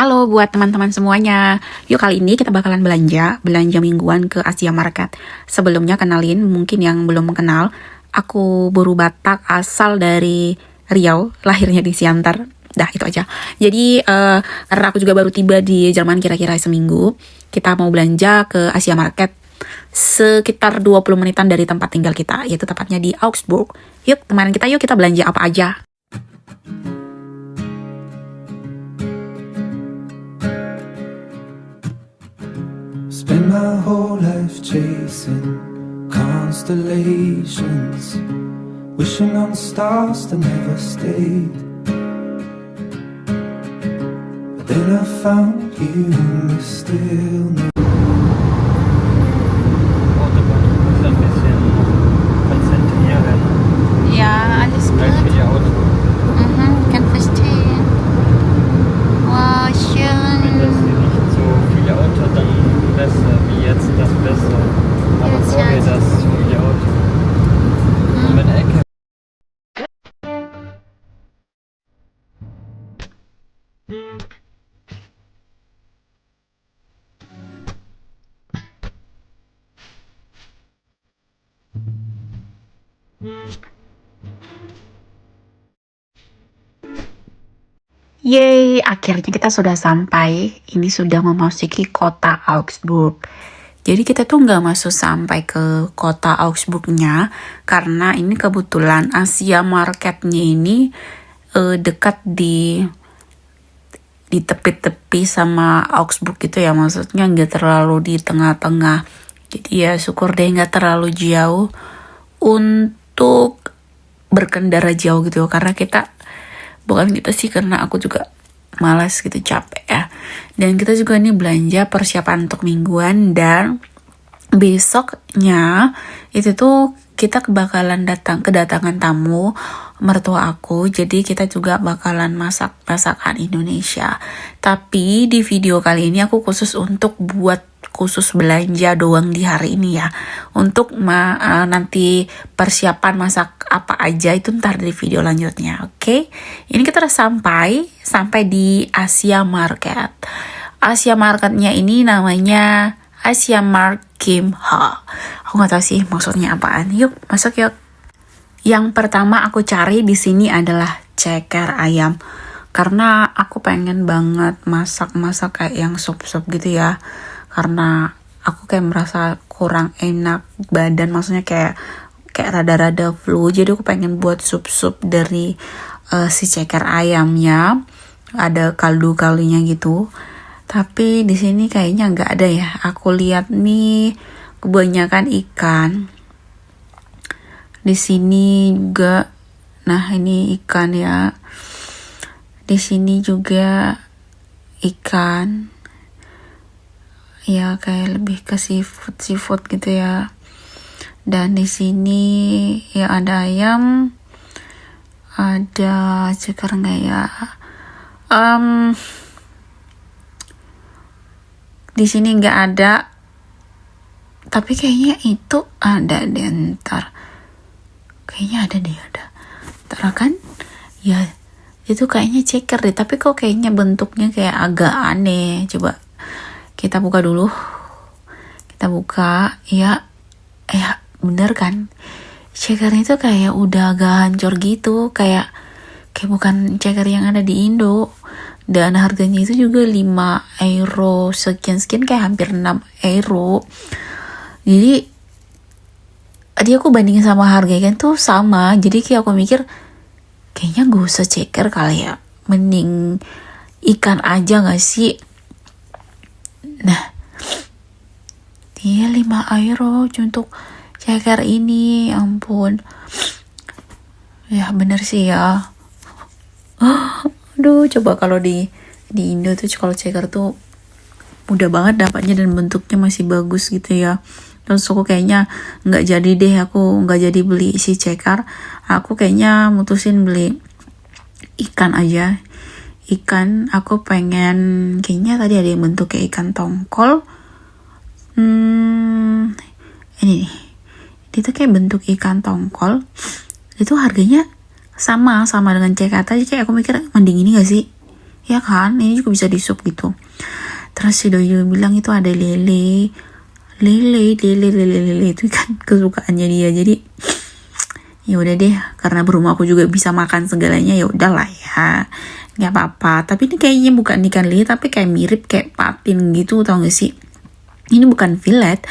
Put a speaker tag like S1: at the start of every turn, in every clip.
S1: Halo buat teman-teman semuanya. Yuk kali ini kita bakalan belanja mingguan ke Asia Market. Sebelumnya kenalin, mungkin yang belum kenal, aku Buru Batak asal dari Riau, lahirnya di Siantar. Dah itu aja. Jadi karena aku juga baru tiba di Jerman kira-kira seminggu, kita mau belanja ke Asia Market sekitar 20 menitan dari tempat tinggal kita, yaitu tepatnya di Augsburg. Yuk teman kita, yuk kita belanja apa aja.
S2: Spend my whole life chasing constellations, wishing on stars that never stayed. But then I found you in the stillness.
S3: Ein bisschen konzentrieren,
S1: Ja, alles
S3: gleich für Ihr Auto.
S1: Kann verstehen. Wow,
S3: Wenn
S1: schön.
S3: das hier nicht so viele Autos, dann besser, wie jetzt das besser. Aber
S1: Jetzt
S3: vorher
S1: ja.
S3: das viele Auto. Und mit LKW.
S1: Yeay, akhirnya kita sudah sampai. Ini sudah memasuki kota Augsburg. Jadi kita tuh nggak masuk sampai ke kota Augsburgnya, karena ini kebetulan Asia Marketnya ini dekat di tepi-tepi sama Augsburg gitu ya. Maksudnya nggak terlalu di tengah-tengah. Jadi ya syukur deh nggak terlalu jauh untuk berkendara jauh gitu. Karena bukan kita sih, karena aku juga malas gitu, capek ya. Dan kita juga nih belanja persiapan untuk mingguan, dan besoknya itu tuh kita bakalan kedatangan tamu mertua aku. Jadi kita juga bakalan masak masakan Indonesia. Tapi di video kali ini aku khusus belanja doang di hari ini ya. Untuk nanti persiapan masak apa aja itu ntar di video lanjutnya, oke? Ini kita udah sampai di Asia Market. Asia Marketnya ini namanya Asia Markt Kimha. Aku nggak tahu sih maksudnya apaan. Yuk masuk yuk. Yang pertama aku cari di sini adalah ceker ayam. Karena aku pengen banget masak kayak yang sup-sup gitu ya. Karena aku kayak merasa kurang enak badan, maksudnya kayak rada-rada flu. Jadi aku pengen buat sup-sup dari si ceker ayamnya. Ada kaldu-kaldunya gitu. Tapi di sini kayaknya nggak ada ya. Aku lihat nih kebanyakan ikan. Di sini juga, nah ini ikan ya. Di sini juga ikan. Ya kayak lebih ke seafood gitu ya. Dan di sini ya ada ayam, ada ceker nggak ya? Di sini nggak ada. Tapi kayaknya itu ada deh ntar. Kayaknya ada deh, ada. Ntar kan? Ya itu kayaknya ceker deh. Tapi kok kayaknya bentuknya kayak agak aneh. Coba kita buka dulu. Kita buka. Ya bener kan? Cekernya itu kayak udah agak hancur gitu. Kayak bukan ceker yang ada di Indo. Dan harganya itu juga 5 euro sekian kayak hampir 6 euro. Jadi aku bandingin sama harganya kan tuh sama. Jadi kayak aku mikir kayaknya gak usah ceker kali ya, mending ikan aja gak sih. Nah dia 5 euro untuk ceker ini, ampun. Ya bener sih ya. Aduh, coba kalau di Indo tuh kalau ceker tuh mudah banget dapatnya dan bentuknya masih bagus gitu ya. Terus aku kayaknya nggak jadi deh, aku nggak jadi beli si ceker. Aku kayaknya mutusin beli ikan aja. Ikan aku pengen, kayaknya tadi ada yang bentuk kayak ikan tongkol. Ini nih, itu kayak bentuk ikan tongkol. Itu harganya sama dengan ceker tadi. Kayak aku mikir mending ini gak sih, ya kan, ini juga bisa di sup gitu. Terus si doi juga bilang itu ada lele itu kan kesukaannya dia. Jadi ya udah deh, karena berumah aku juga bisa makan segalanya, ya udahlah ya, nggak apa-apa. Tapi ini kayaknya bukan ikan lele, tapi kayak mirip kayak patin gitu, tau gak sih? Ini bukan fillet,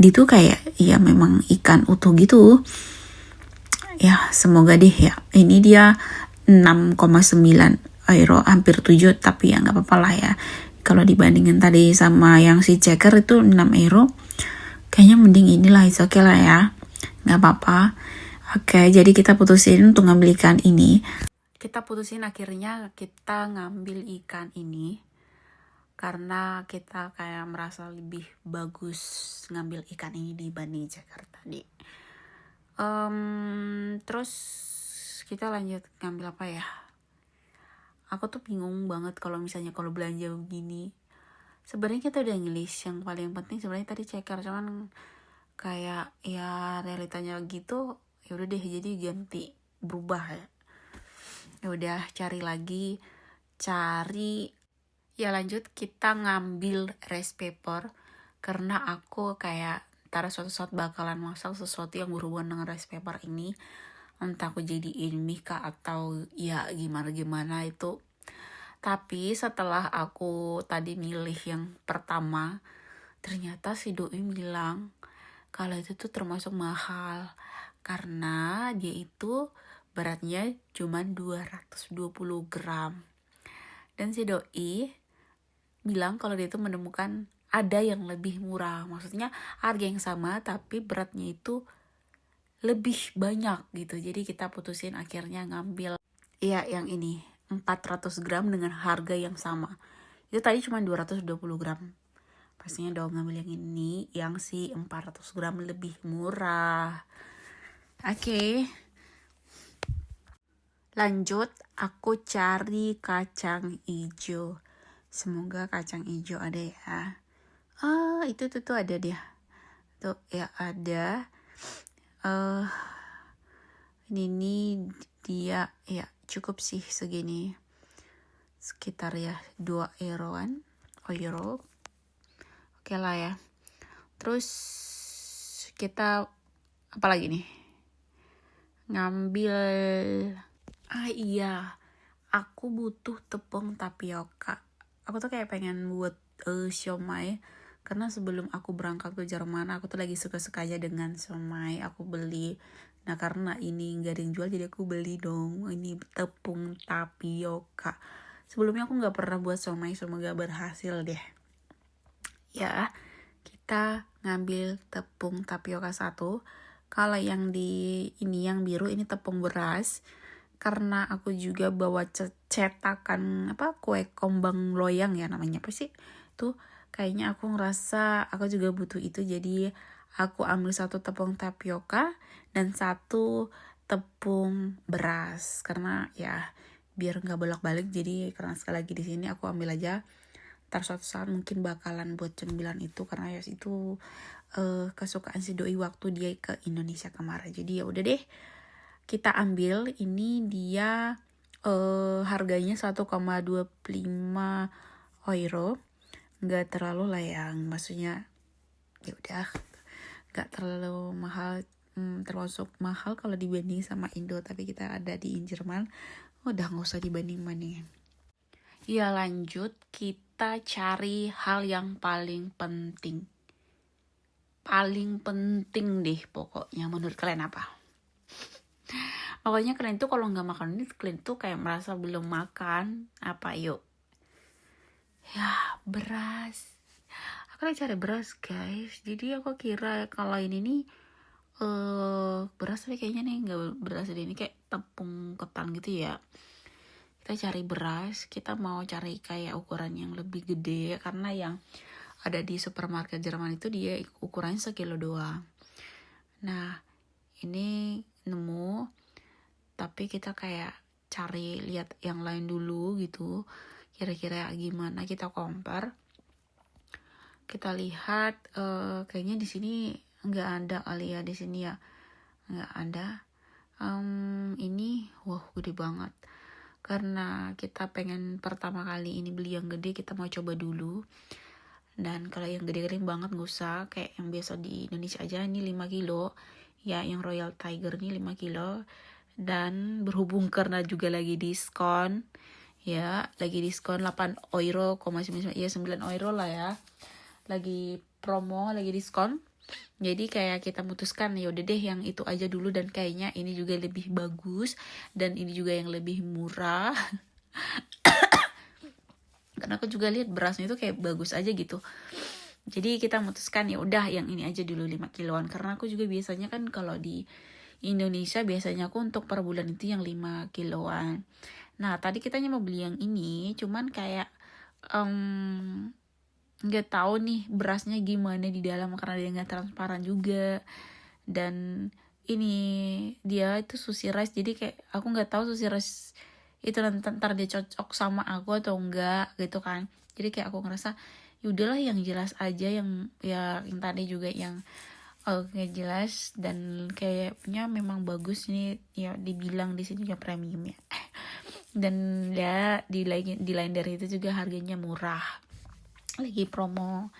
S1: dia tuh kayak ya memang ikan utuh gitu. Ya semoga deh ya. Ini dia 6,9 euro, hampir 7, tapi ya nggak apa-apa lah ya. Kalau dibandingin tadi sama yang si ceker itu 6 euro, kayaknya mending inilah, it's okay lah ya, nggak apa-apa. Oke, jadi kita putusin untuk ngambil ikan ini. Kita putusin akhirnya kita ngambil ikan ini karena kita kayak merasa lebih bagus ngambil ikan ini dibanding ceker tadi. Terus kita lanjut ngambil apa ya? Aku tuh bingung banget kalau misalnya kalau belanja begini. Sebenarnya kita udah ngelis yang paling penting sebenarnya tadi ceker, cuman kayak ya realitanya gitu, ya udah deh jadi ganti berubah ya. Ya udah cari ya lanjut kita ngambil rice paper karena aku kayak ntar suatu saat bakalan masak sesuatu yang berhubungan dengan rice paper ini, entah aku jadiin mie kah atau ya gimana itu. Tapi setelah aku tadi milih yang pertama, ternyata si doi bilang kalau itu tuh termasuk mahal karena dia itu beratnya cuma 220 gram. Dan si doi bilang kalau dia itu menemukan ada yang lebih murah, maksudnya harga yang sama tapi beratnya itu lebih banyak gitu. Jadi kita putusin akhirnya ngambil ya yang ini 400 gram dengan harga yang sama. Itu tadi cuma 220 gram. Pastinya dong ngambil yang ini, yang si 400 gram lebih murah. Oke. Lanjut, aku cari kacang hijau. Semoga kacang hijau ada ya. Itu tuh ada dia. Tuh ya ada. Ini dia ya cukup sih segini. Sekitar ya 2 euroan. Euro. Oke lah ya. Terus kita apa lagi nih? Ngambil iya, aku butuh tepung tapioka. Aku tuh kayak pengen buat siomay karena sebelum aku berangkat ke Jerman aku tuh lagi suka-suka aja dengan siomay. Aku beli. Nah karena ini gak ada yang jual jadi aku beli dong ini tepung tapioka. Sebelumnya aku gak pernah buat siomay, semoga berhasil deh. Ya, kita ngambil tepung tapioka 1. Kalau yang di ini yang biru ini tepung beras. Karena aku juga bawa cetakan kue kombang loyang ya namanya apa sih? Tuh kayaknya aku ngerasa aku juga butuh itu, jadi aku ambil 1 tepung tapioka dan 1 tepung beras karena ya biar nggak bolak-balik. Jadi karena sekali lagi di sini aku ambil aja. Ntar suatu saat mungkin bakalan buat cemilan itu karena ya itu kesukaan si doi waktu dia ke Indonesia kemarin. Jadi ya udah deh. Kita ambil ini dia harganya 1,25 euro. Nggak terlalu lah yang maksudnya ya udah nggak terlalu mahal, termasuk mahal kalau dibanding sama Indo, tapi kita ada di Jerman udah nggak usah dibanding-bandingin. Ya lanjut kita cari hal yang paling penting deh pokoknya. Menurut kalian apa? Pokoknya kalian tuh kalau nggak makan ini kalian tuh kayak merasa belum makan apa yuk. Ya beras. Aku lagi cari beras guys. Jadi aku kira kalau ini nih beras, tapi kayaknya nih nggak beras ini kayak tepung ketan gitu ya. Kita cari beras. Kita mau cari kayak ukuran yang lebih gede karena yang ada di supermarket Jerman itu dia ukurannya 1 kilo doang. Nah ini nemu. Tapi kita kayak cari lihat yang lain dulu gitu. Kira-kira gimana, kita compare. Kita lihat kayaknya di sini nggak ada kali ya, di sini ya nggak ada. Ini wah gede banget. karena kita pengen pertama kali ini beli yang gede, kita mau coba dulu. Dan kalau yang gede-gede banget gak usah, kayak yang biasa di Indonesia aja. Ini 5 kilo ya, yang Royal Tiger ini 5 kilo. Dan berhubung karena juga lagi diskon ya, lagi diskon 8 euro, 99, ya 9 euro lah ya, lagi promo, lagi diskon. Jadi kayak kita memutuskan ya udah deh yang itu aja dulu, dan kayaknya ini juga lebih bagus dan ini juga yang lebih murah. Karena aku juga lihat berasnya itu kayak bagus aja gitu. Jadi kita memutuskan ya udah yang ini aja dulu 5 kiloan, karena aku juga biasanya kan kalau di Indonesia biasanya aku untuk per bulan itu yang 5 kiloan. Nah, tadi kita mau beli yang ini, cuman kayak nggak tahu nih berasnya gimana di dalam karena dia nggak transparan juga. Dan ini dia itu sushi rice, jadi kayak aku nggak tahu sushi rice itu ntar dia cocok sama aku atau enggak gitu kan. Jadi kayak aku ngerasa yaudahlah yang jelas aja, yang tadi juga yang nggak jelas dan kayaknya memang bagus nih ya, dibilang di sini juga premium ya. Dan ya di lain dari itu juga harganya murah, lagi promo.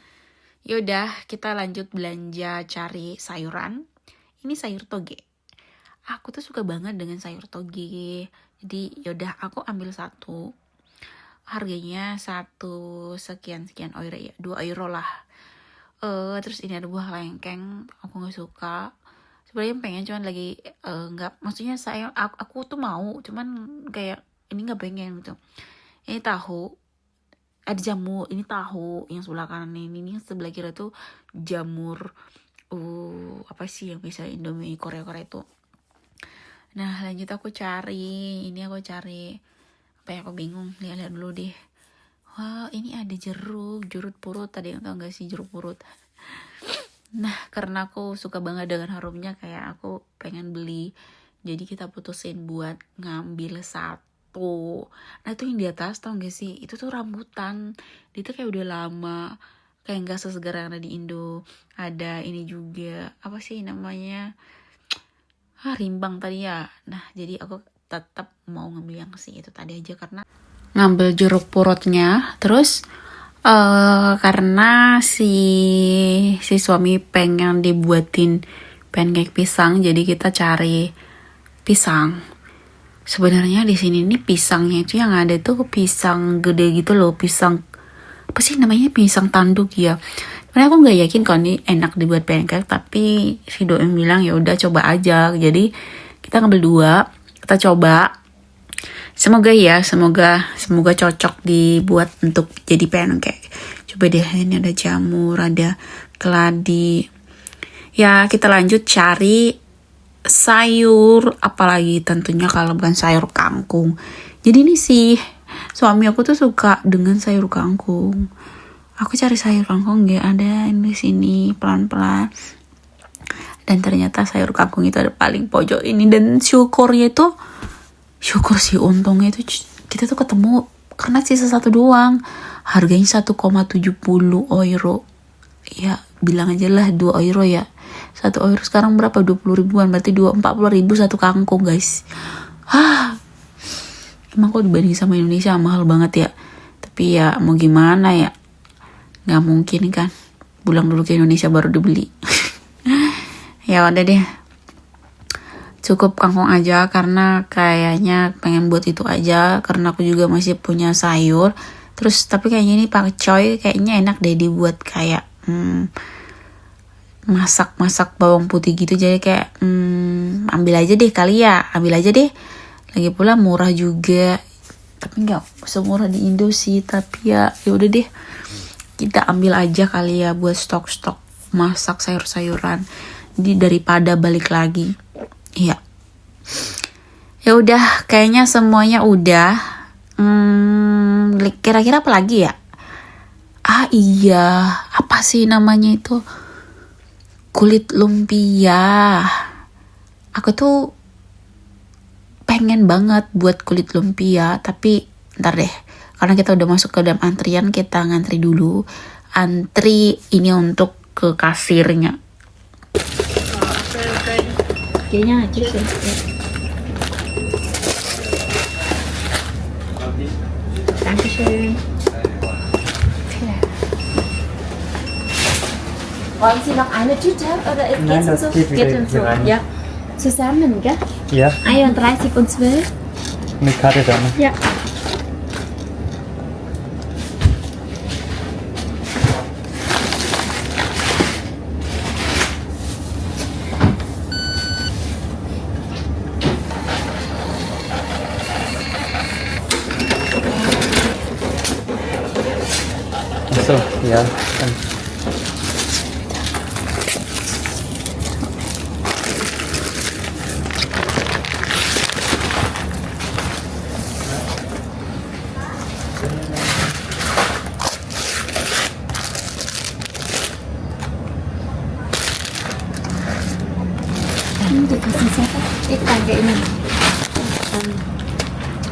S1: Yaudah kita lanjut belanja cari sayuran. Ini sayur toge, aku tuh suka banget dengan sayur toge. Jadi yaudah aku ambil satu, harganya satu sekian euro ya, 2 euro lah. Terus ini ada buah lengkeng, aku nggak suka sebenarnya, pengen cuman lagi nggak, maksudnya aku tuh mau, cuman kayak ini nggak pengen gitu. Ini tahu, ada jamur, ini tahu yang sebelah kanan ini yang sebelah kiri tuh jamur apa sih yang bisa Indomie Korea itu. Nah lanjut aku cari apa ya, aku bingung, lihat dulu deh. Wah ini ada jeruk purut, tadi yang tau gak sih jeruk purut. Nah karena aku suka banget dengan harumnya, kayak aku pengen beli, jadi kita putusin buat ngambil satu. Nah itu yang di atas tau gak sih, itu tuh rambutan, dia tuh kayak udah lama, kayak gak sesegar yang ada di Indo. Ada ini juga, apa sih namanya, rimbang tadi ya. Nah jadi aku tetap mau ngambil yang sih itu tadi aja, karena ngambil jeruk purutnya. Terus karena si suami pengen dibuatin pancake pisang, jadi kita cari pisang. Sebenarnya di sini nih pisangnya itu yang ada tuh pisang gede gitu loh, pisang apa sih namanya, pisang tanduk ya. Sebenarnya aku nggak yakin kalau ini enak dibuat pancake, tapi si Doem bilang ya udah coba aja. Jadi kita ngambil 2, kita coba. Semoga cocok dibuat untuk jadi pancake. Coba deh, ini ada jamur, ada keladi. Ya kita lanjut cari sayur, apalagi tentunya kalau bukan sayur kangkung. Jadi ini sih suami aku tuh suka dengan sayur kangkung. Aku cari sayur kangkung gak ada di sini, pelan-pelan. Dan ternyata sayur kangkung itu ada paling pojok ini. Dan syukur sih untungnya itu kita tuh ketemu, karena sisa satu doang. Harganya 1,70 euro. Ya bilang aja lah 2 euro ya. 1 euro sekarang berapa? 20 ribuan, berarti 40 ribu satu kangkung guys. Emang kok dibanding sama Indonesia mahal banget ya. Tapi ya mau gimana ya, nggak mungkin kan pulang dulu ke Indonesia baru dibeli. Ya udah deh, cukup kangkung aja karena kayaknya pengen buat itu aja, karena aku juga masih punya sayur. Terus tapi kayaknya ini pakcoy kayaknya enak deh dibuat kayak masak bawang putih gitu. Jadi kayak ambil aja deh kali ya, lagi pula murah juga, tapi nggak semurah di Indo sih. Tapi ya udah deh, kita ambil aja kali ya buat stok masak sayur-sayuran daripada balik lagi. Iya. Ya udah, kayaknya semuanya udah. Kira-kira apa lagi ya? Iya, apa sih namanya itu? Kulit lumpia. Aku tuh pengen banget buat kulit lumpia, tapi ntar deh. Karena kita udah masuk ke dalam antrian, kita ngantri dulu. Antri ini untuk ke kasirnya. Kayaknya aja sih.
S4: Schön. Wollen Sie noch eine Tüte oder
S3: Nein,
S4: geht's
S3: das
S4: so?
S3: geht wieder
S4: Uns
S3: hier
S4: so.
S3: rein.
S4: Ja. Zusammen, gell?
S3: Ja,
S4: 31 und 12.
S3: mit Karte dann.
S4: Ja.
S3: Achso, ja. Dann.
S4: Dikasih siapa? Tangga ini.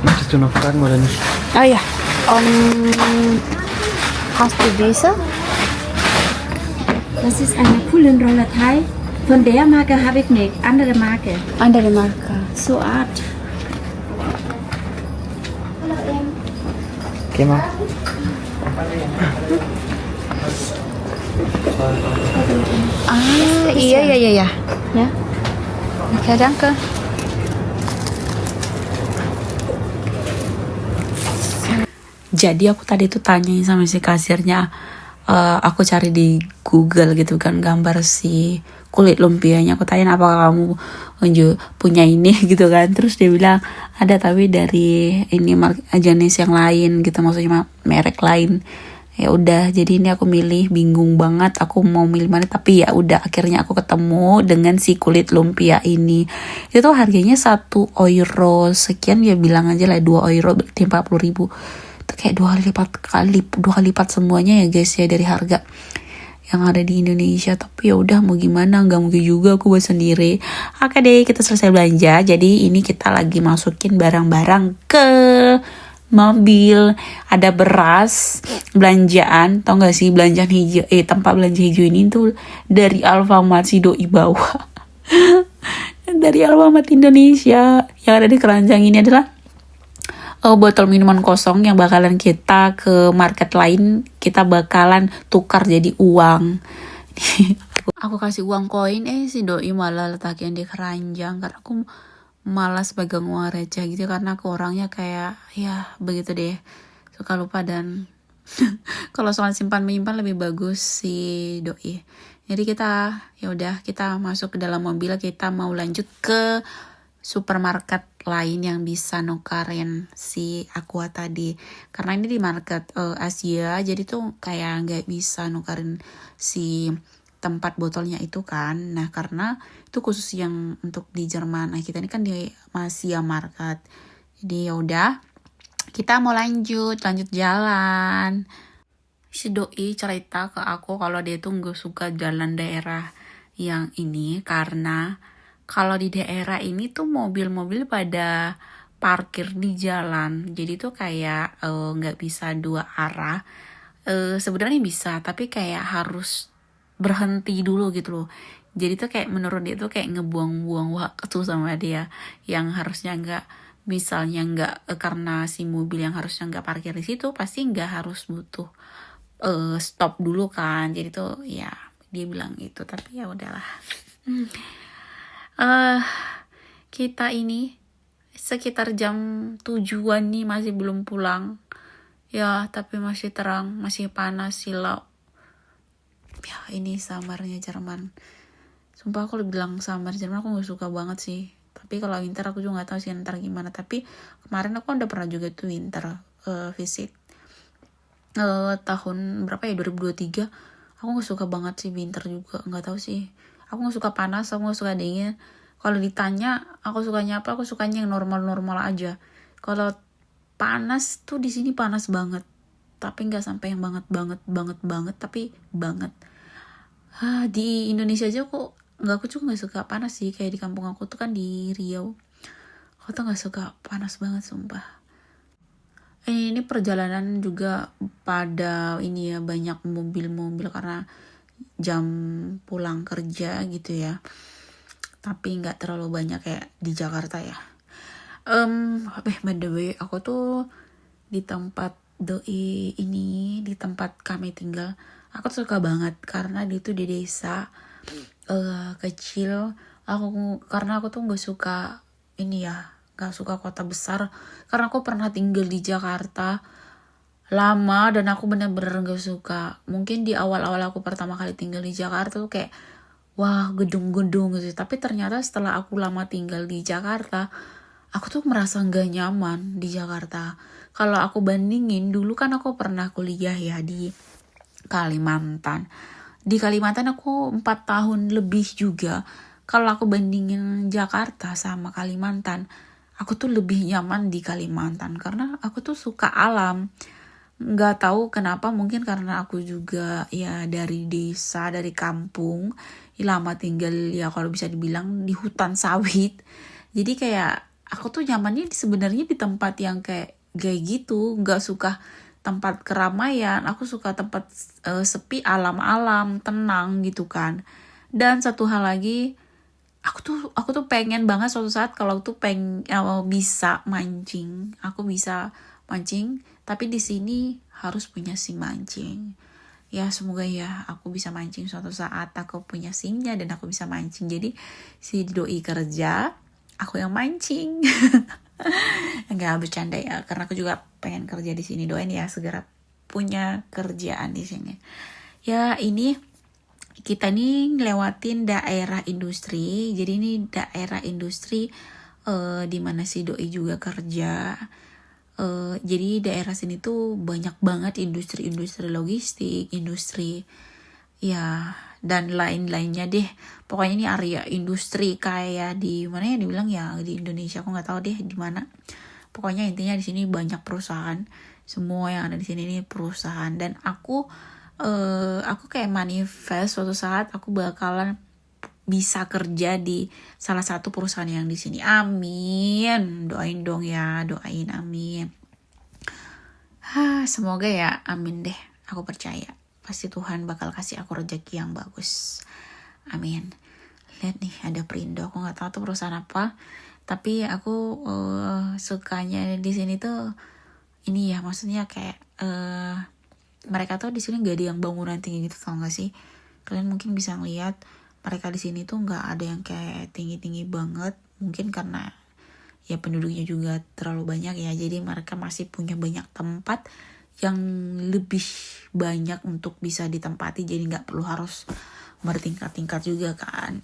S3: Möchtest du noch fragen oder nicht?
S4: Oh ja. Hast du diese? Das ist eine Pullenroller-Teil. Von der Marke habe ich nicht. Andere Marke.
S5: Andere Marke.
S4: So Art.
S3: Geh mal.
S5: Ah, iya.
S4: Ya.
S5: Oke, danke.
S1: Jadi aku tadi tuh tanyain sama si kasirnya, aku cari di Google gitu kan gambar si kulit lumpianya. Aku tanya apakah kamu punya ini gitu kan. Terus dia bilang ada tapi dari ini jenis yang lain gitu, maksudnya merek lain. Ya udah, jadi ini aku milih, bingung banget aku mau milih mana, tapi ya udah akhirnya aku ketemu dengan si kulit lumpia ini. Itu harganya 1 euro sekian, ya bilang aja lah 2 euro berarti 40.000. Itu kayak dua kali lipat semuanya ya guys ya dari harga yang ada di Indonesia. Tapi ya udah mau gimana, nggak mungkin juga aku buat sendiri. Oke deh, kita selesai belanja. Jadi ini kita lagi masukin barang-barang ke mobil. Ada beras, belanjaan, tau gak sih belanjaan hijau, tempat belanja hijau ini tuh dari Alfamart si doi bawa. Dari Alfamart Indonesia. Yang ada di keranjang ini adalah botol minuman kosong yang bakalan kita ke market lain, kita bakalan tukar jadi uang. Aku kasih uang koin, si doi malah letakin di keranjang karena aku malas pegang uang receh gitu, karena aku orangnya kayak ya begitu deh, suka lupa dan kalau soal simpan menyimpan lebih bagus si doi. Jadi kita ya udah, kita masuk ke dalam mobil, kita mau lanjut ke supermarket lain yang bisa nukarin si aqua tadi, karena ini di market Asia, jadi tuh kayak nggak bisa nukarin si tempat botolnya itu kan. Nah karena itu khusus yang untuk di Jerman, nah kita ini kan di Asia market, jadi ya udah kita mau lanjut jalan. Si doi cerita ke aku kalau dia tuh nggak suka jalan daerah yang ini karena kalau di daerah ini tuh mobil-mobil pada parkir di jalan, jadi tuh kayak nggak bisa dua arah. Sebenarnya bisa, tapi kayak harus berhenti dulu gitu loh. Jadi tuh kayak menurut dia tuh kayak ngebuang-buang waktu sama dia, yang harusnya nggak, misalnya nggak karena si mobil yang harusnya nggak parkir di situ pasti nggak harus butuh stop dulu kan. Jadi tuh ya dia bilang gitu, tapi ya udahlah. Kita ini sekitar jam 7-an nih masih belum pulang ya, tapi masih terang, masih panas silau. Ya ini summernya Jerman, sumpah aku bilang summer Jerman aku gak suka banget sih. Tapi kalau winter aku juga gak tahu sih ntar gimana. Tapi kemarin aku udah pernah juga tuh winter visit tahun berapa ya, 2023. Aku gak suka banget sih winter juga, gak tahu sih, aku gak suka panas, aku gak suka dingin. Kalau ditanya aku sukanya apa, aku sukanya yang normal-normal aja. Kalau panas tuh di sini panas banget, tapi nggak sampai yang banget, tapi banget. Di Indonesia aja aku juga nggak suka panas sih. Kayak di kampung aku tuh kan di Riau, aku tuh nggak suka panas banget sumpah. Ini perjalanan juga pada ini ya, banyak mobil-mobil karena jam pulang kerja gitu ya. Tapi nggak terlalu banyak kayak di Jakarta ya. By the way, aku tuh di tempat doi ini di tempat kami tinggal, aku suka banget karena dia tuh di desa kecil. Karena aku tuh nggak suka ini ya, nggak suka kota besar, karena aku pernah tinggal di Jakarta lama dan aku bener-bener nggak suka. Mungkin di awal-awal aku pertama kali tinggal di Jakarta tuh kayak wah gedung-gedung gitu, tapi ternyata setelah aku lama tinggal di Jakarta, aku tuh merasa nggak nyaman di Jakarta. Kalau aku bandingin, dulu kan aku pernah kuliah ya di Kalimantan. Di Kalimantan aku 4 tahun lebih juga. Kalau aku bandingin Jakarta sama Kalimantan, aku tuh lebih nyaman di Kalimantan karena aku tuh suka alam. Nggak tahu kenapa, mungkin karena aku juga ya dari desa, dari kampung, lama tinggal ya kalau bisa dibilang di hutan sawit. Jadi kayak aku tuh nyamannya sebenarnya di tempat yang kayak gitu, nggak suka tempat keramaian. Aku suka tempat sepi, alam-alam, tenang gitu kan. Dan satu hal lagi, aku tuh pengen banget suatu saat kalau tuh bisa mancing. Aku bisa mancing, tapi di sini harus punya SIM mancing. Ya semoga ya aku bisa mancing suatu saat, aku punya SIM-nya dan aku bisa mancing. Jadi si doi kerja, aku yang mancing. Enggak, bercanda ya, karena aku juga pengen kerja di sini. Doain ya segera punya kerjaan di sini. Ya ini kita nih ngelewatin daerah industri. Jadi ini daerah industri di mana si doi juga kerja. Jadi daerah sini tuh banyak banget industri logistik, industri ya dan lain-lainnya deh. Pokoknya ini area industri kayak di mana ya dibilang ya, di Indonesia aku nggak tahu deh di mana. Pokoknya intinya di sini banyak perusahaan. Semua yang ada di sini ini perusahaan, dan aku kayak manifest suatu saat aku bakalan bisa kerja di salah satu perusahaan yang di sini. Amin. Doain dong ya, doain, amin. Semoga ya, amin deh. Aku percaya pasti Tuhan bakal kasih aku rezeki yang bagus. Amin. Lihat nih ada Perindo, aku nggak tahu tuh perusahaan apa, tapi aku sukanya di sini tuh ini ya, maksudnya kayak mereka tuh di sini nggak ada yang bangunan tinggi gitu, tau nggak sih? Kalian mungkin bisa ngeliat mereka di sini tuh nggak ada yang kayak tinggi-tinggi banget, mungkin karena ya penduduknya juga terlalu banyak ya, jadi mereka masih punya banyak tempat yang lebih banyak untuk bisa ditempati, jadi nggak perlu harus bertingkat-tingkat juga kan.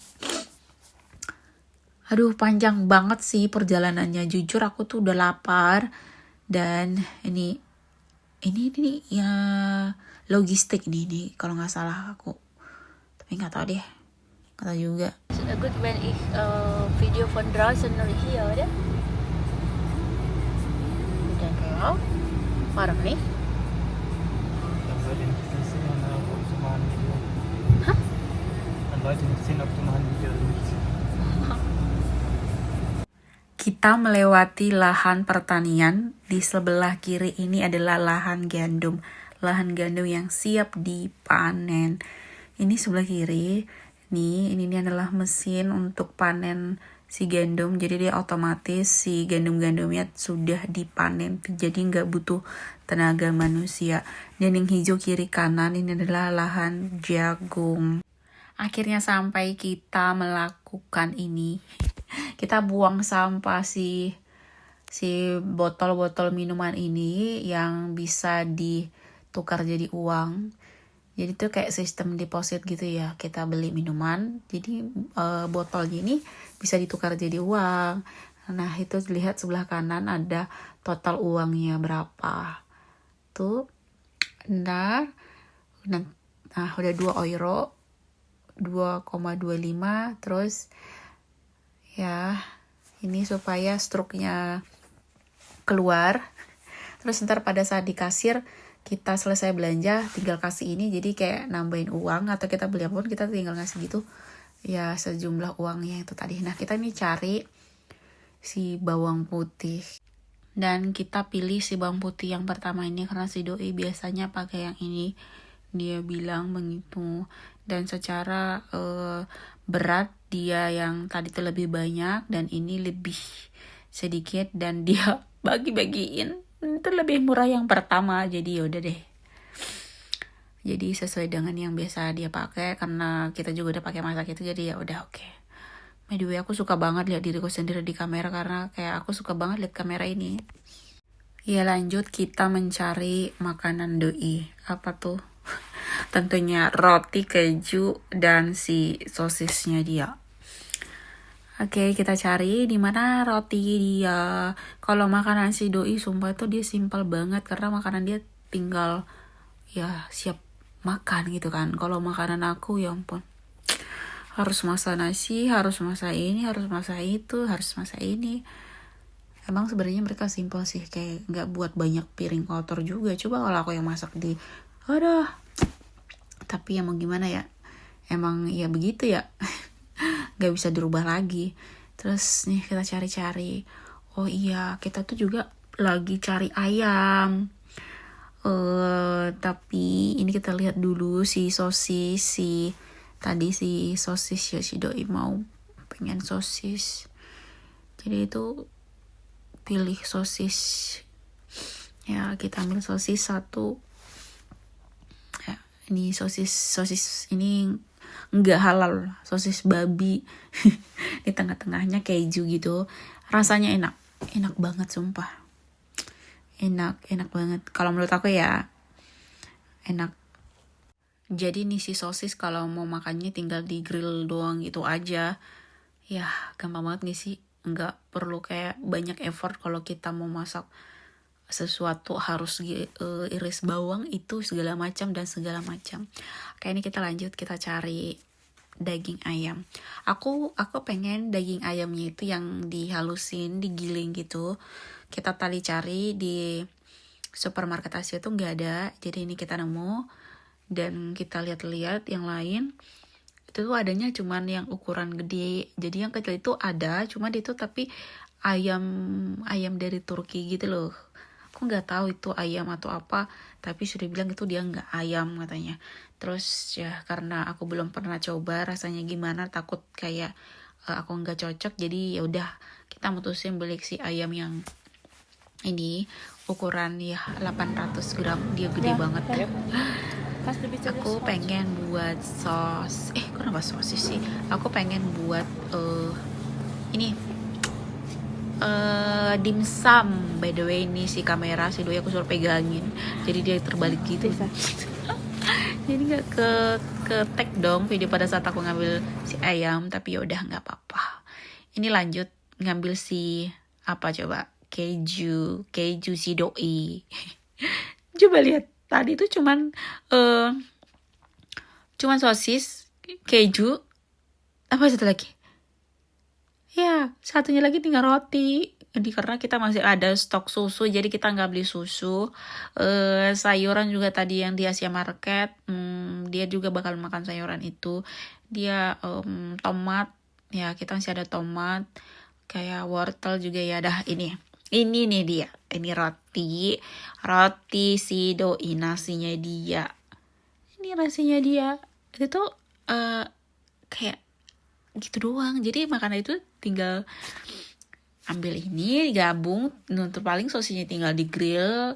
S1: Aduh panjang banget sih perjalanannya, jujur aku tuh udah lapar. Dan ini ya logistik ini kalau nggak salah aku, tapi nggak tahu deh, nggak tahu juga.
S5: Good when ich Video von draußen nur hier, oder?
S1: Ich denke ja. Warum nicht?
S3: Dann Leute nicht sehen, ob du mal ein Video. Dann Leute nicht sehen, ob du mal ein Video oder nicht.
S1: Kita melewati lahan pertanian. Di sebelah kiri ini adalah lahan gandum. Lahan gandum yang siap dipanen. Ini sebelah kiri. Nih, ini adalah mesin untuk panen si gandum. Jadi dia otomatis si gandum-gandumnya sudah dipanen. Jadi nggak butuh tenaga manusia. Dan yang hijau kiri kanan ini adalah lahan jagung. Akhirnya sampai kita melakukan ini. Kita buang sampah si botol-botol minuman ini yang bisa ditukar jadi uang. Jadi itu kayak sistem deposit gitu ya. Kita beli minuman, jadi botolnya ini bisa ditukar jadi uang. Nah itu lihat sebelah kanan ada total uangnya berapa. Tuh, nah udah 2 euro, 2,25, terus ya ini supaya struknya keluar. Terus ntar pada saat di kasir kita selesai belanja tinggal kasih ini, jadi kayak nambahin uang, atau kita beli apapun kita tinggal ngasih gitu ya sejumlah uangnya itu tadi. Nah kita ini cari si bawang putih, dan kita pilih si bawang putih yang pertama ini karena si doi biasanya pakai yang ini, dia bilang begitu. Dan secara berat dia yang tadi tuh lebih banyak dan ini lebih sedikit, dan dia bagi-bagiin itu lebih murah yang pertama, jadi yaudah deh. Jadi sesuai dengan yang biasa dia pakai, karena kita juga udah pakai masak itu, jadi ya udah oke. By the way, aku suka banget lihat diriku sendiri di kamera, karena kayak aku suka banget lihat kamera ini. Ya lanjut, kita mencari makanan doi. Apa tuh? Tentunya roti, keju, dan si sosisnya dia. Oke, kita cari di mana roti dia. Kalau makanan si doi, sumpah itu dia simpel banget, karena makanan dia tinggal ya siap makan gitu kan. Kalau makanan aku ya ampun, harus masak nasi, harus masak ini, harus masak itu, harus masak ini. Emang sebenarnya mereka simpel sih, kayak nggak buat banyak piring kotor juga. Coba kalau aku yang masak aduh. Tapi ya mau gimana ya, emang ya begitu ya. Nggak bisa dirubah lagi. Terus nih kita cari-cari. Oh iya, kita tuh juga lagi cari ayam. Tapi ini kita lihat dulu si sosis, tadi si sosis ya, si doi mau pengen sosis, jadi itu pilih sosis ya. Kita ambil sosis satu ya. Ini sosis ini nggak halal, sosis babi. Di tengah-tengahnya keju gitu, rasanya enak banget sumpah. Enak banget kalau menurut aku ya, enak. Jadi nih si sosis kalau mau makannya tinggal di grill doang gitu aja ya, gampang banget nih sih, nggak perlu kayak banyak effort. Kalau kita mau masak sesuatu harus iris bawang itu segala macam dan segala macam. Kayak ini kita lanjut, kita cari daging ayam. Aku pengen daging ayamnya itu yang dihalusin, digiling gitu. Kita tadi cari di supermarket Asia tuh nggak ada, jadi ini kita nemu dan kita lihat-lihat yang lain. Itu tuh adanya cuman yang ukuran gede, jadi yang kecil itu ada, cuma itu tapi ayam dari Turki gitu loh. Aku nggak tahu itu ayam atau apa, tapi sudah bilang itu dia nggak ayam katanya. Terus ya karena aku belum pernah coba rasanya gimana, takut kayak aku nggak cocok, jadi ya udah kita mutusin beli si ayam yang ini ukuran ya 800 gram, dia gede banget. Aku pengen buat sos, kenapa sosis sih? Aku pengen buat ini dimsum. By the way, ini si kamera si doi aku suruh pegangin, jadi dia terbalik gitu. Jadi nggak ke tag dong video pada saat aku ngambil si ayam, tapi ya udah nggak apa-apa. Ini lanjut ngambil si apa coba, keju si doi. Coba lihat, tadi tuh cuman sosis, keju, apa satu lagi? Ya, satunya lagi tinggal roti. Jadi karena kita masih ada stok susu, jadi kita nggak beli susu. Sayuran juga tadi yang di Asia Market, dia juga bakal makan sayuran itu. Dia tomat, ya kita masih ada tomat. Kayak wortel juga ya. Dah ini nih dia. Ini roti si doi, nasinya dia. Ini nasinya dia. Itu tuh kayak gitu doang. Jadi makanan itu tinggal ambil ini, gabung, untuk paling sosisnya tinggal di grill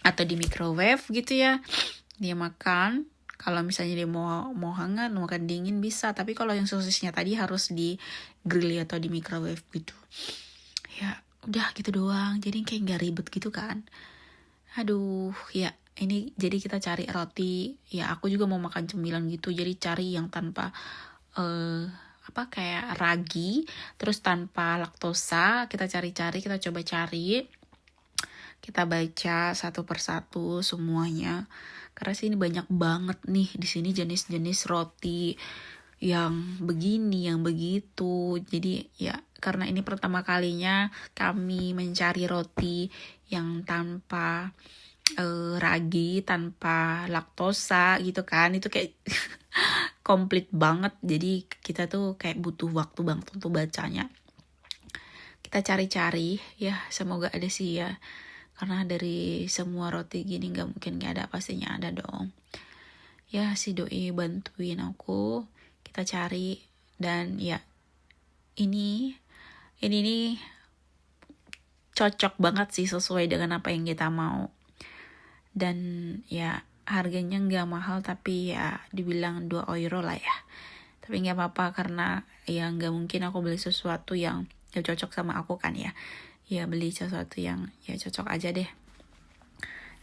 S1: atau di microwave gitu ya. Dia makan. Kalau misalnya dia mau hangat, mau makan dingin bisa. Tapi kalau yang sosisnya tadi harus di grill atau di microwave gitu. Ya udah gitu doang. Jadi kayak nggak ribet gitu kan. Aduh ya. Ini jadi kita cari roti. Ya aku juga mau makan cemilan gitu. Jadi cari yang tanpa kayak ragi, terus tanpa laktosa. Kita cari-cari, kita coba cari, kita baca satu persatu semuanya, karena sih ini banyak banget nih di sini jenis-jenis roti yang begini, yang begitu. Jadi ya karena ini pertama kalinya kami mencari roti yang tanpa ragi, tanpa laktosa gitu kan, itu kayak komplit banget. Jadi kita tuh kayak butuh waktu banget untuk bacanya. Kita cari-cari ya, semoga ada sih ya, karena dari semua roti gini gak mungkin gak ada, pastinya ada dong ya. Si doi bantuin aku, kita cari. Dan ya ini nih cocok banget sih, sesuai dengan apa yang kita mau. Dan ya harganya nggak mahal, tapi ya dibilang 2 euro lah ya. Tapi nggak apa-apa, karena ya nggak mungkin aku beli sesuatu yang gak cocok sama aku kan ya. Ya beli sesuatu yang ya cocok aja deh.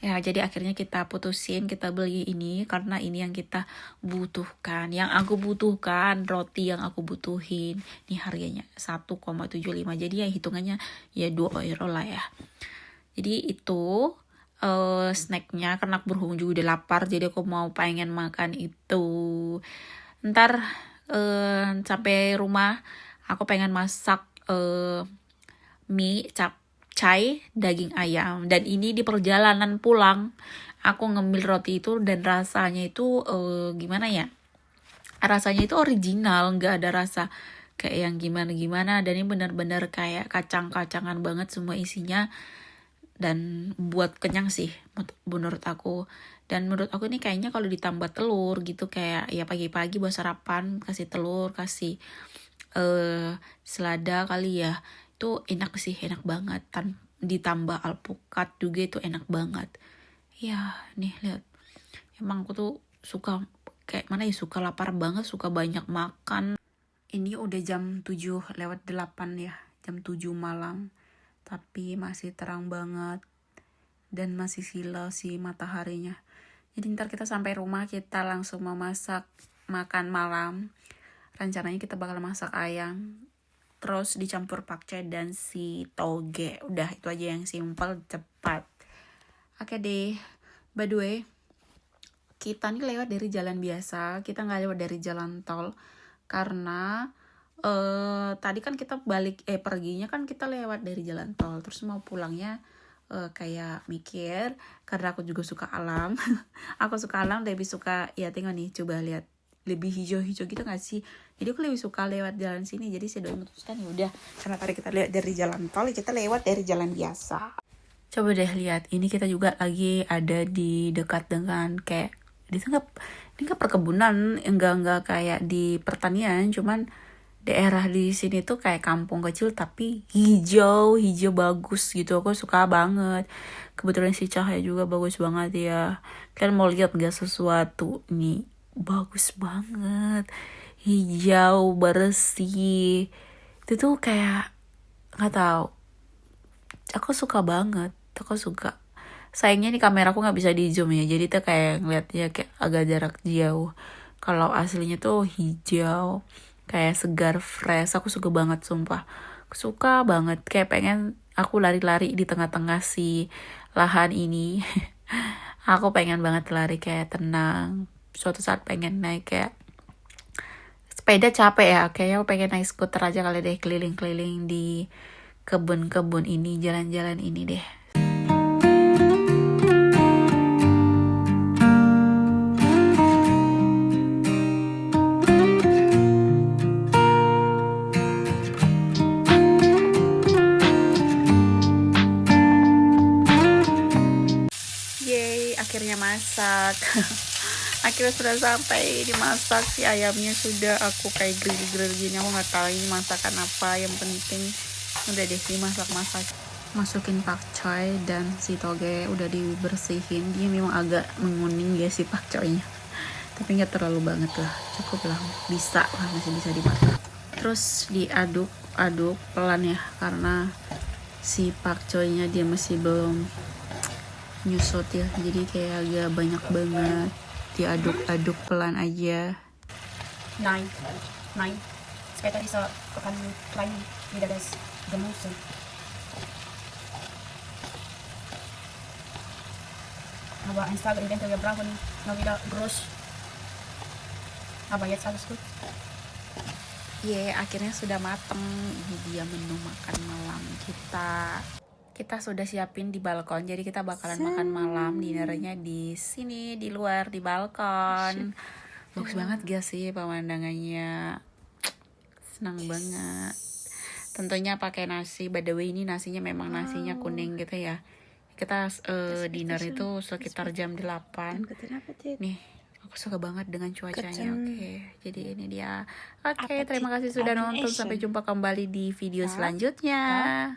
S1: Ya jadi akhirnya kita putusin kita beli ini karena ini yang kita butuhkan. Yang aku butuhkan, roti yang aku butuhin. Ini harganya 1,75. Jadi ya hitungannya ya 2 euro lah ya. Jadi itu snacknya, karena aku berhubung juga udah lapar, jadi aku mau pengen makan itu. Ntar sampai rumah aku pengen masak mie capcay daging ayam. Dan ini di perjalanan pulang aku ngemil roti itu, dan rasanya itu gimana ya, rasanya itu original, nggak ada rasa kayak yang gimana-gimana. Dan ini benar-benar kayak kacang-kacangan banget semua isinya, dan buat kenyang sih menurut aku. Dan menurut aku ini kayaknya kalau ditambah telur gitu, kayak ya pagi-pagi buat sarapan kasih telur, kasih selada kali ya, itu enak sih, enak banget. Ditambah alpukat juga itu enak banget ya. Nih lihat, emang aku tuh suka kayak mana ya, suka lapar banget, suka banyak makan. Ini udah jam 7 lewat 8 ya, jam 7 malam, tapi masih terang banget dan masih silau si mataharinya. Jadi ntar kita sampai rumah kita langsung memasak makan malam. Rencananya kita bakal masak ayam, terus dicampur pakcoy dan si toge. Udah itu aja yang simple, cepat. Oke deh. By the way, kita nih lewat dari jalan biasa, kita nggak lewat dari jalan tol, karena tadi kan kita perginya kan kita lewat dari jalan tol, terus mau pulangnya kayak mikir, karena aku juga suka alam. Aku suka alam, lebih suka ya, tengok nih, coba lihat, lebih hijau-hijau gitu gak sih. Jadi aku lebih suka lewat jalan sini. Jadi si doi memutuskan ya udah, karena tadi kita lewat dari jalan tol, kita lewat dari jalan biasa. Coba deh lihat, ini kita juga lagi ada di dekat dengan kayak di tengah, ini kan perkebunan, enggak kayak di pertanian, cuman daerah di sini tuh kayak kampung kecil tapi hijau bagus gitu. Aku suka banget. Kebetulan si cahaya juga bagus banget ya. Kalian mau lihat gak sesuatu nih? Bagus banget, hijau bersih. Itu tuh kayak nggak tahu, aku suka banget, aku suka. Sayangnya nih kamera aku nggak bisa di zoom ya, jadi tuh kayak ngeliatnya kayak agak jarak jauh. Kalau aslinya tuh hijau, kayak segar, fresh. Aku suka banget, sumpah. Aku suka banget, kayak pengen aku lari-lari di tengah-tengah si lahan ini. Aku pengen banget lari kayak tenang. Suatu saat pengen naik kayak sepeda capek ya, kayaknya aku pengen naik skuter aja kali deh, keliling-keliling di kebun-kebun ini, jalan-jalan ini deh. Yeay, akhirnya masak. Akhirnya sudah sampai dimasak, si ayamnya sudah aku kayak grill gini. Aku nggak tahu ini masakan apa, yang penting udah deh dimasak. Masukin pakcoy dan si toge udah dibersihin. Dia memang agak menguning ya si pakcoynya, tapi nggak terlalu banget lah, cukup lah, bisa lah, masih bisa dimasak. Terus diaduk pelan ya, karena si pakcoynya dia masih belum nyusut ya, jadi kayak agak banyak banget. Diaduk pelan aja.
S6: Nein. Später dieser kann klein wieder das Gemüse. Aber ein Tag eventuell wir brauchen noch wieder groß. Aber jetzt alles gut.
S1: Akhirnya sudah mateng. Ini dia menu makan malam kita. Kita sudah siapin di balkon, jadi kita bakalan makan malam dinernya di sini, di luar, di balkon. Bagus banget gak sih pemandangannya? Senang banget. Tentunya pakai nasi. By the way, ini nasinya memang nasinya kuning gitu ya. Kita dinner itu sekitar jam 8. Nih, aku suka banget dengan cuacanya. Oke, jadi ini dia. Oke, terima kasih sudah nonton. Sampai jumpa kembali di video selanjutnya.